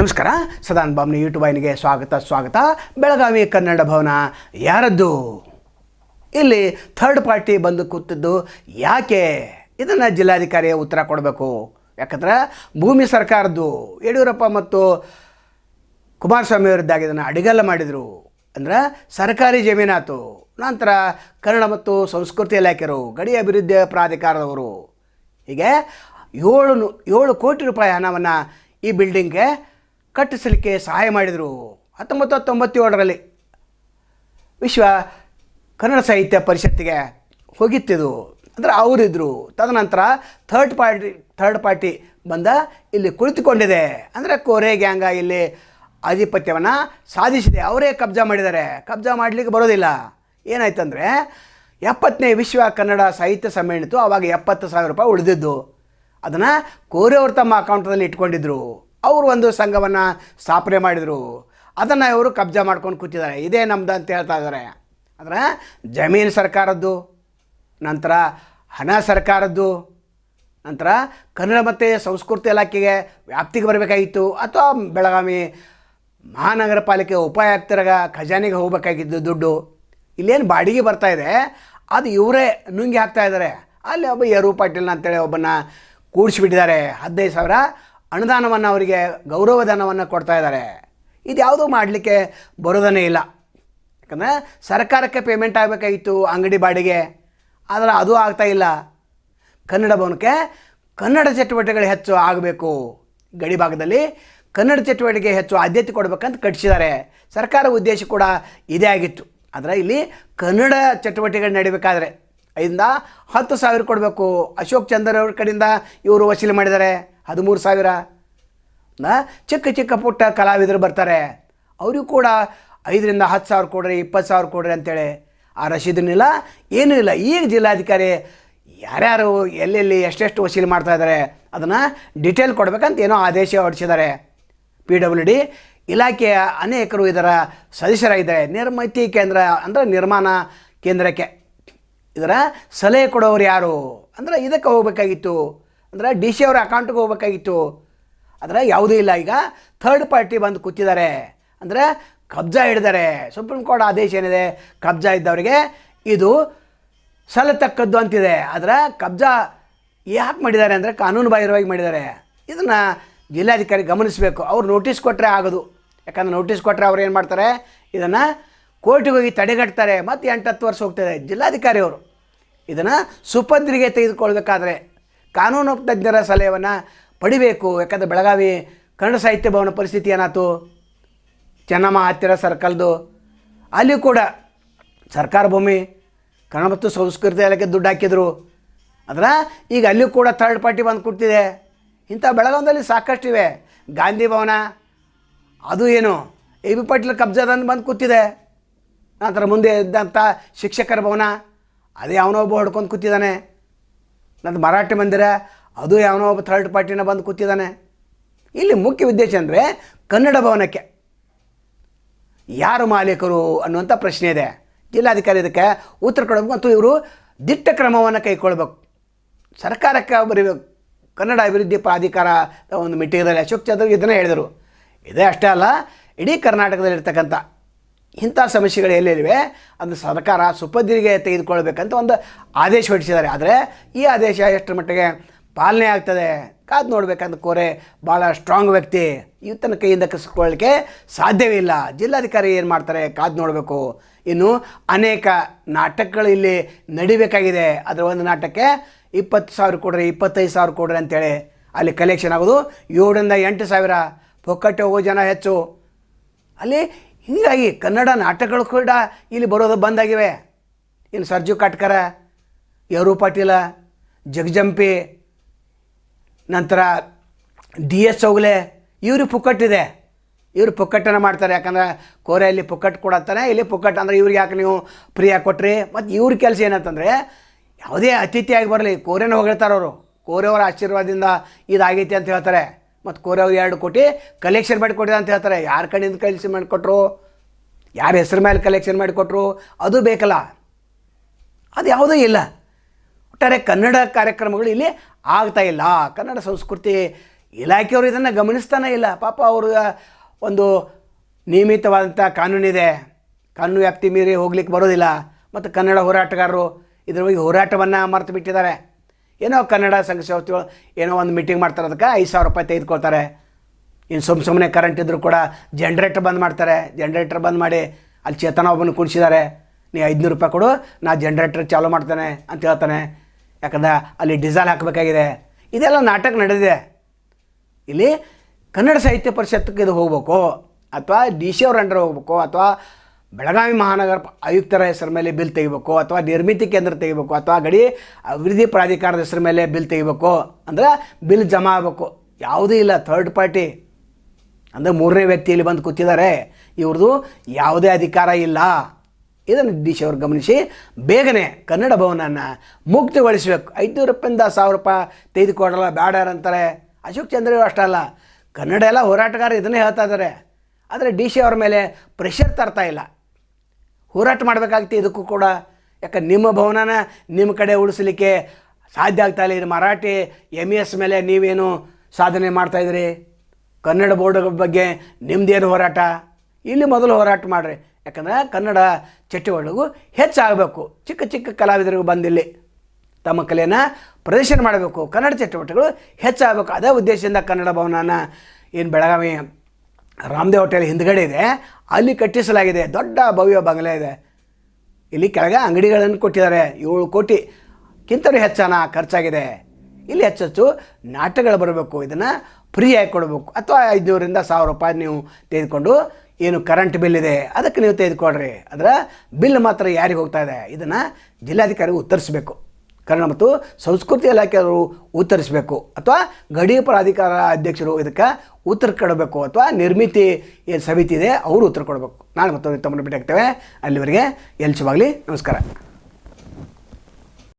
ನಮಸ್ಕಾರ. ಸದಾನ್ ಬಾಮ್ನಿ ಯೂಟ್ಯೂಬ್ ವಾಹಿನಿಗೆ ಸ್ವಾಗತ. ಬೆಳಗಾವಿ ಕನ್ನಡ ಭವನ ಯಾರದ್ದು? ಇಲ್ಲಿ ಥರ್ಡ್ ಪಾರ್ಟಿ ಬಂದು ಕೂತಿದ್ದು ಯಾಕೆ? ಇದನ್ನು ಜಿಲ್ಲಾಧಿಕಾರಿಯ ಉತ್ತರ ಕೊಡಬೇಕು. ಯಾಕಂದ್ರೆ ಭೂಮಿ ಸರ್ಕಾರದ್ದು. ಯಡಿಯೂರಪ್ಪ ಮತ್ತು ಕುಮಾರಸ್ವಾಮಿ ಅವರಿದ್ದಾಗ ಇದನ್ನು ಅಡಿಗಲ್ಲ ಮಾಡಿದರು. ಅಂದ್ರೆ ಸರ್ಕಾರಿ ಜಮೀನಾತು. ನಂತರ ಕನ್ನಡ ಮತ್ತು ಸಂಸ್ಕೃತಿ ಇಲಾಖೆಯವರು, ಗಡಿ ಅಭಿವೃದ್ಧಿ ಪ್ರಾಧಿಕಾರದವರು, ಹೀಗೆ 7 ಕೋಟಿ ರೂಪಾಯಿ ಹಣವನ್ನು ಈ ಬಿಲ್ಡಿಂಗ್ಗೆ ಕಟ್ಟಿಸಲಿಕ್ಕೆ ಸಹಾಯ ಮಾಡಿದರು. 1997ರಲ್ಲಿ ವಿಶ್ವ ಕನ್ನಡ ಸಾಹಿತ್ಯ ಪರಿಷತ್ತಿಗೆ ಹೋಗಿತ್ತಿದು. ಅಂದರೆ ಅವರಿದ್ದರು. ತದನಂತರ ಥರ್ಡ್ ಪಾರ್ಟಿ ಬಂದ ಇಲ್ಲಿ ಕುಳಿತುಕೊಂಡಿದೆ. ಅಂದರೆ ಕೋರೆ ಗ್ಯಾಂಗ ಇಲ್ಲಿ ಆಧಿಪತ್ಯವನ್ನು ಸಾಧಿಸಿದೆ. ಅವರೇ ಕಬ್ಜಾ ಮಾಡಿದ್ದಾರೆ. ಕಬ್ಜಾ ಮಾಡಲಿಕ್ಕೆ ಬರೋದಿಲ್ಲ. ಏನಾಯ್ತಂದರೆ 70ನೇ ವಿಶ್ವ ಕನ್ನಡ ಸಾಹಿತ್ಯ ಸಮ್ಮೇಳನಿತ್ತು. ಆವಾಗ 70,000 ರೂಪಾಯಿ ಉಳಿದಿದ್ದು. ಅದನ್ನು ಕೋರೆಯವರು ತಮ್ಮ ಅಕೌಂಟಲ್ಲಿ ಇಟ್ಕೊಂಡಿದ್ರು. ಅವರು ಒಂದು ಸಂಘವನ್ನು ಸ್ಥಾಪನೆ ಮಾಡಿದರು. ಅದನ್ನು ಇವರು ಕಬ್ಜಾ ಮಾಡ್ಕೊಂಡು ಕೂತಿದ್ದಾರೆ. ಇದೇ ನಮ್ದು ಅಂತ ಹೇಳ್ತಾ ಇದ್ದಾರೆ. ಆದರೆ ಜಮೀನು ಸರ್ಕಾರದ್ದು, ನಂತರ ಹಣ ಸರ್ಕಾರದ್ದು, ನಂತರ ಕನ್ನಡ ಮತ್ತು ಸಂಸ್ಕೃತಿ ಇಲಾಖೆಗೆ ವ್ಯಾಪ್ತಿಗೆ ಬರಬೇಕಾಗಿತ್ತು. ಅಥವಾ ಬೆಳಗಾವಿ ಮಹಾನಗರ ಪಾಲಿಕೆ ಉಪಾಯುಕ್ತರ ಖಜಾನೆಗೆ ಹೋಗಬೇಕಾಗಿದ್ದು ದುಡ್ಡು. ಇಲ್ಲೇನು ಬಾಡಿಗೆ ಬರ್ತಾಯಿದೆ, ಅದು ಇವರೇ ನುಂಗಿ ಹಾಕ್ತಾಯಿದ್ದಾರೆ. ಅಲ್ಲಿ ಒಬ್ಬ ಯರು ಪಾಟೀಲ್ ಅಂತೇಳಿ ಒಬ್ಬನ ಕೂಡಿಸಿಬಿಟ್ಟಿದ್ದಾರೆ. 15,000 ಅನುದಾನವನ್ನು ಅವರಿಗೆ ಗೌರವಧನವನ್ನು ಕೊಡ್ತಾ ಇದ್ದಾರೆ. ಇದು ಯಾವುದೂ ಮಾಡಲಿಕ್ಕೆ ಬರೋದನ್ನೇ ಇಲ್ಲ. ಯಾಕಂದರೆ ಸರ್ಕಾರಕ್ಕೆ ಪೇಮೆಂಟ್ ಆಗಬೇಕಾಗಿತ್ತು ಅಂಗಡಿ ಬಾಡಿಗೆ, ಆದರೆ ಅದು ಆಗ್ತಾಯಿಲ್ಲ. ಕನ್ನಡ ಭವನಕ್ಕೆ ಕನ್ನಡ ಚಟುವಟಿಕೆಗಳು ಹೆಚ್ಚು ಆಗಬೇಕು. ಗಡಿ ಭಾಗದಲ್ಲಿ ಕನ್ನಡ ಚಟುವಟಿಕೆ ಹೆಚ್ಚು ಆದ್ಯತೆ ಕೊಡಬೇಕಂತ ಕಟ್ಟಿಸಿದ್ದಾರೆ. ಸರ್ಕಾರ ಉದ್ದೇಶ ಕೂಡ ಇದೇ ಆಗಿತ್ತು. ಆದರೆ ಇಲ್ಲಿ ಕನ್ನಡ ಚಟುವಟಿಕೆಗಳು ನಡಿಬೇಕಾದ್ರೆ 5,000-10,000 ಕೊಡಬೇಕು. ಅಶೋಕ್ ಚಂದ್ರ ಅವ್ರ ಕಡೆಯಿಂದ ಇವರು ವಸೂಲಿ ಮಾಡಿದ್ದಾರೆ 13,000. ಚಿಕ್ಕ ಪುಟ್ಟ ಕಲಾವಿದರು ಬರ್ತಾರೆ, ಅವ್ರಿಗೂ ಕೂಡ 5,000-10,000 ಕೊಡ್ರಿ, 20,000 ಕೊಡ್ರಿ ಅಂತೇಳಿ ಆ ರಸೀದನ್ನಿಲ್ಲ, ಏನೂ ಇಲ್ಲ. ಈಗ ಜಿಲ್ಲಾಧಿಕಾರಿ ಯಾರ್ಯಾರು ಎಲ್ಲೆಲ್ಲಿ ಎಷ್ಟೆಷ್ಟು ವಸೂಲಿ ಮಾಡ್ತಾಯಿದ್ದಾರೆ ಅದನ್ನು ಡಿಟೇಲ್ ಕೊಡಬೇಕಂತ ಏನೋ ಆದೇಶ ಹೊರಡಿಸಿದ್ದಾರೆ. PWD ಇಲಾಖೆಯ ಅನೇಕರು ಇದರ ಸದಸ್ಯರಾಗಿದ್ದಾರೆ. ನಿರ್ಮಿತಿ ಕೇಂದ್ರ ಅಂದರೆ ನಿರ್ಮಾಣ ಕೇಂದ್ರಕ್ಕೆ ಇದರ ಸಲಹೆ ಕೊಡೋರು ಯಾರು ಅಂದರೆ ಇದಕ್ಕೆ ಹೋಗಬೇಕಾಗಿತ್ತು. ಅಂದರೆ DC ಅವರ ಅಕೌಂಟಿಗೆ ಹೋಗಬೇಕಾಗಿತ್ತು. ಆದರೆ ಯಾವುದೂ ಇಲ್ಲ. ಈಗ ಥರ್ಡ್ ಪಾರ್ಟಿ ಬಂದು ಕೂತಿದ್ದಾರೆ. ಅಂದರೆ ಕಬ್ಜಾ ಹಿಡಿದಾರೆ. ಸುಪ್ರೀಂ ಕೋರ್ಟ್ ಆದೇಶ ಏನಿದೆ, ಕಬ್ಜಾ ಇದ್ದವರಿಗೆ ಇದು ಸಲ್ಲತಕ್ಕದ್ದು ಅಂತಿದೆ. ಆದರೆ ಕಬ್ಜಾ ಯಾಕೆ ಮಾಡಿದ್ದಾರೆ ಅಂದರೆ ಕಾನೂನು ಬಾಹಿರವಾಗಿ ಮಾಡಿದ್ದಾರೆ. ಇದನ್ನು ಜಿಲ್ಲಾಧಿಕಾರಿ ಗಮನಿಸಬೇಕು. ಅವ್ರು ನೋಟಿಸ್ ಕೊಟ್ಟರೆ ಆಗೋದು. ಯಾಕಂದರೆ ನೋಟಿಸ್ ಕೊಟ್ಟರೆ ಅವ್ರು ಏನು ಮಾಡ್ತಾರೆ, ಇದನ್ನು ಕೋರ್ಟಿಗೆ ಹೋಗಿ ತಡೆಗಟ್ತಾರೆ. ಮತ್ತು 8-10 ವರ್ಷ ಹೋಗ್ತದೆ. ಜಿಲ್ಲಾಧಿಕಾರಿ ಅವರು ಇದನ್ನು ಸುಪದ್ರಿಗೆ ತೆಗೆದುಕೊಳ್ಬೇಕಾದ್ರೆ ಕಾನೂನು ತಜ್ಞರ ಸಲಹೆಯನ್ನು ಪಡಿಬೇಕು. ಯಾಕಂದರೆ ಬೆಳಗಾವಿ ಕನ್ನಡ ಸಾಹಿತ್ಯ ಭವನ ಪರಿಸ್ಥಿತಿ ಏನಾಯ್ತು, ಚೆನ್ನಮ್ಮ ಹತ್ತಿರ ಸರ್ಕಲ್ದು, ಅಲ್ಲಿ ಕೂಡ ಸರ್ಕಾರ ಭೂಮಿ ಕನ್ನಡ ಮತ್ತು ಸಂಸ್ಕೃತಿ ಇಲಾಖೆ ದುಡ್ಡು ಹಾಕಿದರು. ಆದರೆ ಈಗ ಅಲ್ಲಿಯೂ ಕೂಡ ಥರ್ಡ್ ಪಾರ್ಟಿ ಬಂದು ಕೂತಿದೆ. ಇಂಥ ಬೆಳಗಾವಿಯಲ್ಲಿ ಸಾಕಷ್ಟು ಇವೆ. ಗಾಂಧಿ ಭವನ ಅದು ಏನು AB ಪಾಟೀಲ್ ಕಬ್ಜಾದಂದು ಬಂದು ಕೂತಿದೆ. ನಂತರ ಮುಂದೆ ಇದ್ದಂಥ ಶಿಕ್ಷಕರ ಭವನ ಅದೇ ಯಾವನೋ ಒಬ್ಬ ಹೊಡ್ಕೊಂಡು ಕೂತಿದ್ದಾನೆ. ನಂತರ ಮರಾಠಿ ಮಂದಿರ ಅದು ಯಾವನೋ ಒಬ್ಬ ಥರ್ಡ್ ಪಾರ್ಟಿನ ಬಂದು ಕೂತಿದ್ದಾನೆ. ಇಲ್ಲಿ ಮುಖ್ಯ ಉದ್ದೇಶ ಅಂದರೆ ಕನ್ನಡ ಭವನಕ್ಕೆ ಯಾರು ಮಾಲೀಕರು ಅನ್ನುವಂಥ ಪ್ರಶ್ನೆ ಇದೆ. ಜಿಲ್ಲಾಧಿಕಾರಿ ಇದಕ್ಕೆ ಉತ್ತರ ಕೊಡಬೇಕು ಮತ್ತು ಇವರು ದಿಟ್ಟ ಕ್ರಮವನ್ನು ಕೈಗೊಳ್ಬೇಕು. ಸರ್ಕಾರಕ್ಕೆ ಬರೀಬೇಕು. ಕನ್ನಡ ಅಭಿವೃದ್ಧಿ ಪ್ರಾಧಿಕಾರ ಒಂದು ಮೀಟಿಂಗಲ್ಲಿ ಅಶೋಕ್ ಚಂದ್ರ ಇದನ್ನೇ ಹೇಳಿದರು. ಇದೇ ಅಷ್ಟೇ ಅಲ್ಲ, ಇಡೀ ಕರ್ನಾಟಕದಲ್ಲಿರ್ತಕ್ಕಂಥ ಇಂಥ ಸಮಸ್ಯೆಗಳು ಎಲ್ಲೆಲ್ಲಿವೆ ಅದನ್ನು ಸರ್ಕಾರ ಸುಪದ್ರಿಗೆ ತೆಗೆದುಕೊಳ್ಬೇಕಂತ ಒಂದು ಆದೇಶ ಹೊರಡಿಸಿದ್ದಾರೆ. ಆದರೆ ಈ ಆದೇಶ ಎಷ್ಟರ ಮಟ್ಟಿಗೆ ಪಾಲನೆ ಆಗ್ತದೆ ಕಾದು ನೋಡಬೇಕಂತ ಕೋರೆ ಭಾಳ ಸ್ಟ್ರಾಂಗ್ ವ್ಯಕ್ತಿ. ಇವತ್ತನ ಕೈಯಿಂದ ಕಸಿಕೊಳ್ಳಲಿಕ್ಕೆ ಸಾಧ್ಯವೇ ಇಲ್ಲ. ಜಿಲ್ಲಾಧಿಕಾರಿ ಏನು ಮಾಡ್ತಾರೆ ಕಾದು ನೋಡಬೇಕು. ಇನ್ನು ಅನೇಕ ನಾಟಕಗಳು ಇಲ್ಲಿ ನಡಿಬೇಕಾಗಿದೆ. ಅದರ ಒಂದು ನಾಟಕಕ್ಕೆ 20,000 ಕೊಡ್ರಿ, 25,000 ಕೊಡ್ರಿ ಅಂತೇಳಿ ಅಲ್ಲಿ ಕಲೆಕ್ಷನ್ ಆಗೋದು 7,000-8,000. ಪೊಕ್ಕಟ್ಟೆ ಹೋಗೋ ಜನ ಹೆಚ್ಚು ಅಲ್ಲಿ. ಹೀಗಾಗಿ ಕನ್ನಡ ನಾಟಕಗಳು ಕೂಡ ಇಲ್ಲಿ ಬರೋದು ಬಂದಾಗಿವೆ. ಇನ್ನು ಸರ್ಜು ಕಾಟ್ಕರ, ಯರು ಪಾಟೀಲ, ಜಗಜಂಪಿ, ನಂತರ DS ಚೌಗಲೆ ಇವರು ಪುಕ್ಕಟ್ಟಿದೆ. ಇವರು ಪುಕ್ಕಟ್ಟನ್ನು ಮಾಡ್ತಾರೆ. ಯಾಕಂದರೆ ಕೋರೆಯಲ್ಲಿ ಪುಕ್ಕಟ್ಟು ಕೊಡತ್ತಾನೆ, ಇಲ್ಲಿ ಪುಕ್ಕಟ್ಟು ಅಂದರೆ ಇವ್ರಿಗೆ ಯಾಕೆ ನೀವು ಫ್ರೀಯಾಗಿ ಕೊಟ್ರಿ. ಮತ್ತು ಇವ್ರ ಕೆಲಸ ಏನಂತಂದರೆ ಯಾವುದೇ ಅತಿಥಿಯಾಗಿ ಬರಲಿ ಕೋರೆನ ಹೊಗಳ್ತಾರೆ ಅವರು. ಕೋರೆಯವರ ಆಶೀರ್ವಾದದಿಂದ ಇದಾಗೈತಿ ಅಂತ ಹೇಳ್ತಾರೆ. ಮತ್ತು ಕೋರೆಯವ್ರು 2 ಕೋಟಿ ಕಲೆಕ್ಷನ್ ಮಾಡಿಕೊಟ್ಟಿದೆ ಅಂತ ಹೇಳ್ತಾರೆ. ಯಾರ ಕಡೆಯಿಂದ ಕಲೆಕ್ಷನ್ ಮಾಡಿಕೊಟ್ರು, ಯಾರ ಹೆಸರು ಮೇಲೆ ಕಲೆಕ್ಷನ್ ಮಾಡಿಕೊಟ್ರು ಅದು ಬೇಕಲ್ಲ. ಅದು ಯಾವುದೂ ಇಲ್ಲ. ಒಟ್ಟಾರೆ ಕನ್ನಡ ಕಾರ್ಯಕ್ರಮಗಳು ಇಲ್ಲಿ ಆಗ್ತಾಯಿಲ್ಲ. ಕನ್ನಡ ಸಂಸ್ಕೃತಿ ಇಲಾಖೆಯವರು ಇದನ್ನು ಗಮನಿಸ್ತಾನೇ ಇಲ್ಲ. ಪಾಪ ಅವ್ರ ಒಂದು ನಿಯಮಿತವಾದಂಥ ಕಾನೂನಿದೆ, ಕಾನೂನು ವ್ಯಾಪ್ತಿ ಮೀರಿ ಹೋಗ್ಲಿಕ್ಕೆ ಬರೋದಿಲ್ಲ. ಮತ್ತು ಕನ್ನಡ ಹೋರಾಟಗಾರರು ಇದ್ರ ಬಗ್ಗೆ ಹೋರಾಟವನ್ನು ಮರೆತು ಬಿಟ್ಟಿದ್ದಾರೆ. ಏನೋ ಕನ್ನಡ ಸಂಘ ಸಂಸ್ಥೆಗಳು ಏನೋ ಒಂದು ಮೀಟಿಂಗ್ ಮಾಡ್ತಾರೆ, ಅದಕ್ಕೆ 5,000 ರೂಪಾಯಿ ತೆಗೆದುಕೊಳ್ತಾರೆ. ಇನ್ನು ಸುಮ್ಮನೆ ಕರೆಂಟ್ ಇದ್ದರೂ ಕೂಡ ಜನ್ರೇಟರ್ ಬಂದ್ ಮಾಡ್ತಾರೆ. ಜನ್ರೇಟರ್ ಬಂದ್ ಮಾಡಿ ಅಲ್ಲಿ ಚೇತನ ಒಬ್ಬನು ಕುಣಿಸಿದ್ದಾರೆ, ನೀ 500 ರೂಪಾಯಿ ಕೊಡು, ನಾ ಜನ್ರೇಟರ್ ಚಾಲೂ ಮಾಡ್ತಾನೆ ಅಂತ ಹೇಳ್ತಾನೆ. ಯಾಕಂದ್ರೆ ಅಲ್ಲಿ ಡೀಸೆಲ್ ಹಾಕಬೇಕಾಗಿದೆ. ಇದೆಲ್ಲ ನಾಟಕ ನಡೆದಿದೆ. ಇಲ್ಲಿ ಕನ್ನಡ ಸಾಹಿತ್ಯ ಪರಿಷತ್ಗೆ ಇದು ಹೋಗ್ಬೇಕು, ಅಥವಾ DC ಅವ್ರ ಅಂಡರ್ ಹೋಗ್ಬೇಕು, ಅಥವಾ ಬೆಳಗಾವಿ ಮಹಾನಗರ ಆಯುಕ್ತರ ಹೆಸರ ಮೇಲೆ ಬಿಲ್ ತೆಗಿಬೇಕು, ಅಥವಾ ನಿರ್ಮಿತಿ ಕೇಂದ್ರ ತೆಗಿಬೇಕು, ಅಥವಾ ಗಡಿ ಅಭಿವೃದ್ಧಿ ಪ್ರಾಧಿಕಾರದ ಹೆಸರ ಮೇಲೆ ಬಿಲ್ ತೆಗಿಬೇಕು. ಅಂದ್ರೆ ಬಿಲ್ ಜಮಾ ಆಗಬೇಕು. ಯಾವುದೂ ಇಲ್ಲ, ಥರ್ಡ್ ಪಾರ್ಟಿ ಅಂದರೆ ಮೂರನೇ ವ್ಯಕ್ತಿ ಇಲ್ಲಿ ಬಂದು ಕೂತಿದ್ದಾರೆ. ಇವ್ರದ್ದು ಯಾವುದೇ ಅಧಿಕಾರ ಇಲ್ಲ. ಇದನ್ನು DC ಅವ್ರು ಗಮನಿಸಿ ಬೇಗನೆ ಕನ್ನಡ ಭವನನ್ನು ಮುಕ್ತಗೊಳಿಸಬೇಕು. 500 ರೂಪಾಯಿಂದ 1,000 ರೂಪಾಯಿ ತೆಗೆದುಕೊಡಲ್ಲ ಬೇಡ ಅಂತಾರೆ. ಅಶೋಕ್ ಚಂದ್ರ ಅಷ್ಟಲ್ಲ, ಕನ್ನಡ ಎಲ್ಲ ಹೋರಾಟಗಾರ ಇದನ್ನೇ ಹೇಳ್ತಾ ಇದ್ದಾರೆ. ಆದರೆ DC ಅವ್ರ ಮೇಲೆ ಪ್ರೆಷರ್ ತರ್ತಾ ಇಲ್ಲ. ಹೋರಾಟ ಮಾಡಬೇಕಾಗ್ತಿ ಇದಕ್ಕೂ ಕೂಡ. ಯಾಕಂದ್ರೆ ನಿಮ್ಮ ಭವನನ ನಿಮ್ಮ ಕಡೆ ಉಳಿಸಲಿಕ್ಕೆ ಸಾಧ್ಯ ಆಗ್ತಾ ಇಲ್ಲ. ಇದು ಮರಾಠಿ MES ಮೇಲೆ ನೀವೇನು ಸಾಧನೆ ಮಾಡ್ತಾಯಿದ್ರಿ? ಕನ್ನಡ ಬೋರ್ಡ್ ಬಗ್ಗೆ ನಿಮ್ಮದೇನು ಹೋರಾಟ? ಇಲ್ಲಿ ಮೊದಲು ಹೋರಾಟ ಮಾಡಿರಿ. ಯಾಕಂದರೆ ಕನ್ನಡ ಚಟುವಟಿಕೆಗೂ ಹೆಚ್ಚಾಗಬೇಕು. ಚಿಕ್ಕ ಚಿಕ್ಕ ಕಲಾವಿದರಿಗೂ ಬಂದಿಲ್ಲಿ ತಮ್ಮ ಕಲೆಯನ್ನು ಪ್ರದರ್ಶನ ಮಾಡಬೇಕು, ಕನ್ನಡ ಚಟುವಟಿಕೆಗಳು ಹೆಚ್ಚಾಗಬೇಕು. ಅದೇ ಉದ್ದೇಶದಿಂದ ಕನ್ನಡ ಭವನನ ಏನು ಬೆಳಗಾವಿ ರಾಮದೇವ್ ಹೋಟೆಲ್ ಹಿಂದ್ಗಡೆ ಇದೆ, ಅಲ್ಲಿ ಕಟ್ಟಿಸಲಾಗಿದೆ. ದೊಡ್ಡ ಭವ್ಯ ಬಂಗಲೆ ಇದೆ. ಇಲ್ಲಿ ಕೆಳಗೆ ಅಂಗಡಿಗಳನ್ನು ಕೊಟ್ಟಿದ್ದಾರೆ. 7 ಕೋಟಿಗಿಂತಲೂ ಹೆಚ್ಚನ ಖರ್ಚಾಗಿದೆ. ಇಲ್ಲಿ ಹೆಚ್ಚು ನಾಟಕಗಳು ಬರಬೇಕು. ಇದನ್ನು ಫ್ರೀಯಾಗಿ ಕೊಡಬೇಕು. ಅಥವಾ 500ರಿಂದ 1,000 ರೂಪಾಯಿ ನೀವು ತೆಗೆದುಕೊಂಡು ಏನು ಕರೆಂಟ್ ಬಿಲ್ ಇದೆ ಅದಕ್ಕೆ ನೀವು ತೆಗೆದುಕೊಡ್ರಿ. ಅದರ ಬಿಲ್ ಮಾತ್ರ ಯಾರಿಗೆ ಹೋಗ್ತಾ ಇದೆ ಇದನ್ನು ಜಿಲ್ಲಾಧಿಕಾರಿಗೆ ಉತ್ತರಿಸಬೇಕು. ಕನ್ನಡ ಮತ್ತು ಸಂಸ್ಕೃತಿ ಇಲಾಖೆಯವರು ಉತ್ತರಿಸಬೇಕು, ಅಥವಾ ಗಡಿ ಪ್ರಾಧಿಕಾರ ಅಧ್ಯಕ್ಷರು ಇದಕ್ಕೆ ಉತ್ತರ ಕೊಡಬೇಕು, ಅಥವಾ ನಿರ್ಮಿತಿ ಏನು ಸಮಿತಿ ಇದೆ ಅವರು ಉತ್ತರ ಕೊಡಬೇಕು. ನಾಳೆ ಮತ್ತೊಂದು ತಮ್ಮನ್ನು ಭೇಟಿ ಆಗ್ತೇವೆ. ಅಲ್ಲಿವರೆಗೆ ಎಲ್ಚವಾಗಲಿ. ನಮಸ್ಕಾರ.